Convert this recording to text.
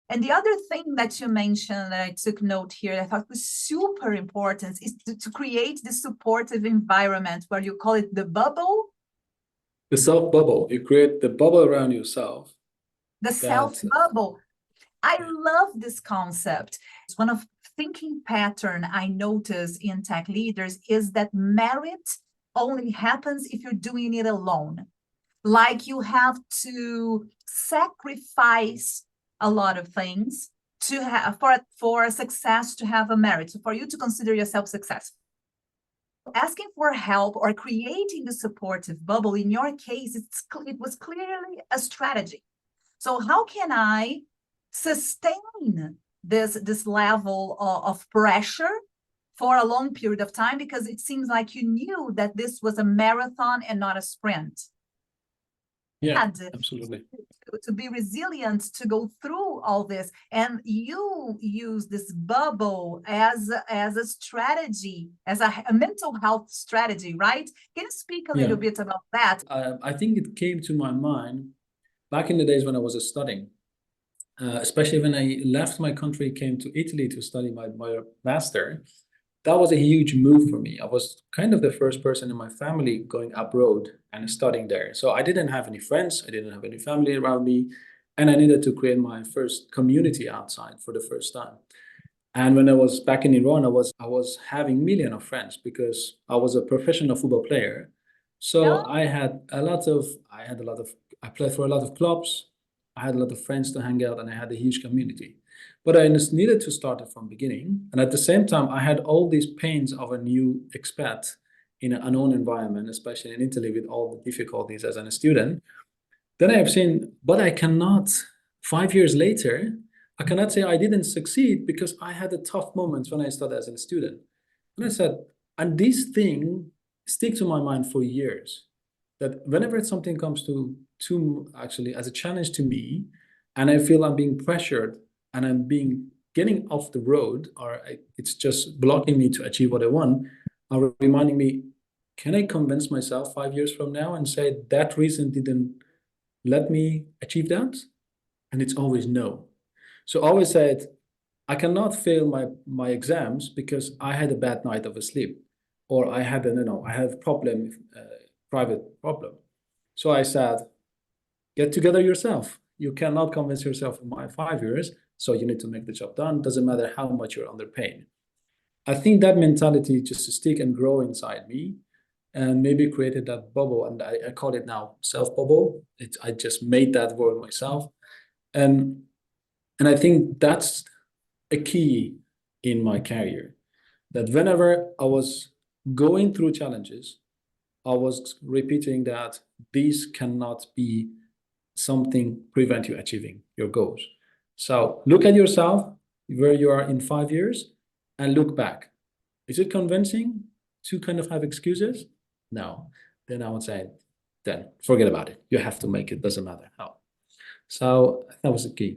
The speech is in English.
And the other thing that you mentioned that I took note here that I thought was super important is to create this supportive environment where you call it the bubble. The self bubble. You create the bubble around yourself. The self bubble. I love this concept. It's one of thinking pattern I notice in tech leaders is that merit only happens if you're doing it alone. Like you have to sacrifice a lot of things to have for success to have a merit, so for you to consider yourself successful. Asking for help or creating the supportive bubble, in your case, it was clearly a strategy. So how can I sustain this level of pressure for a long period of time? Because it seems like you knew that this was a marathon and not a sprint. Yeah, absolutely. To be resilient, to go through all this. And you use this bubble as a strategy, as a mental health strategy, right? Can you speak a little bit about that? I think it came to my mind back in the days when I was studying, especially when I left my country, came to Italy to study my master. That was a huge move for me. I was kind of the first person in my family going abroad and studying there. So I didn't have any friends, I didn't have any family around me, and I needed to create my first community outside for the first time. And when I was back in Iran, I was having millions of friends because I was a professional football player. So I played for a lot of clubs. I had a lot of friends to hang out, and I had a huge community. But I just needed to start it from beginning. And at the same time, I had all these pains of a new expat in an unknown environment, especially in Italy with all the difficulties as a student. Then I have seen, but I cannot, 5 years later, I cannot say I didn't succeed because I had a tough moments when I started as a student. And I said, and this thing stick to my mind for years, that whenever something comes to actually as a challenge to me, and I feel I'm being pressured and I'm getting off the road, or it's just blocking me to achieve what I want, are reminding me, can I convince myself 5 years from now and say that reason didn't let me achieve that? And it's always no. So I always said, I cannot fail my exams because I had a bad night of sleep, or I had I have problem, private problem. So I said, get together yourself. You cannot convince yourself in my 5 years, so you need to make the job done. Doesn't matter how much you're under pain. I think that mentality just to stick and grow inside me, and maybe created that bubble, and I call it now self bubble. I just made that word myself, and I think that's a key in my career. That whenever I was going through challenges, I was repeating that these cannot be something prevent you achieving your goals. So look at yourself where you are in 5 years and look back. Is it convincing to kind of have excuses? No. Then I would say, then forget about it. You have to make it, doesn't matter how. So that was the key.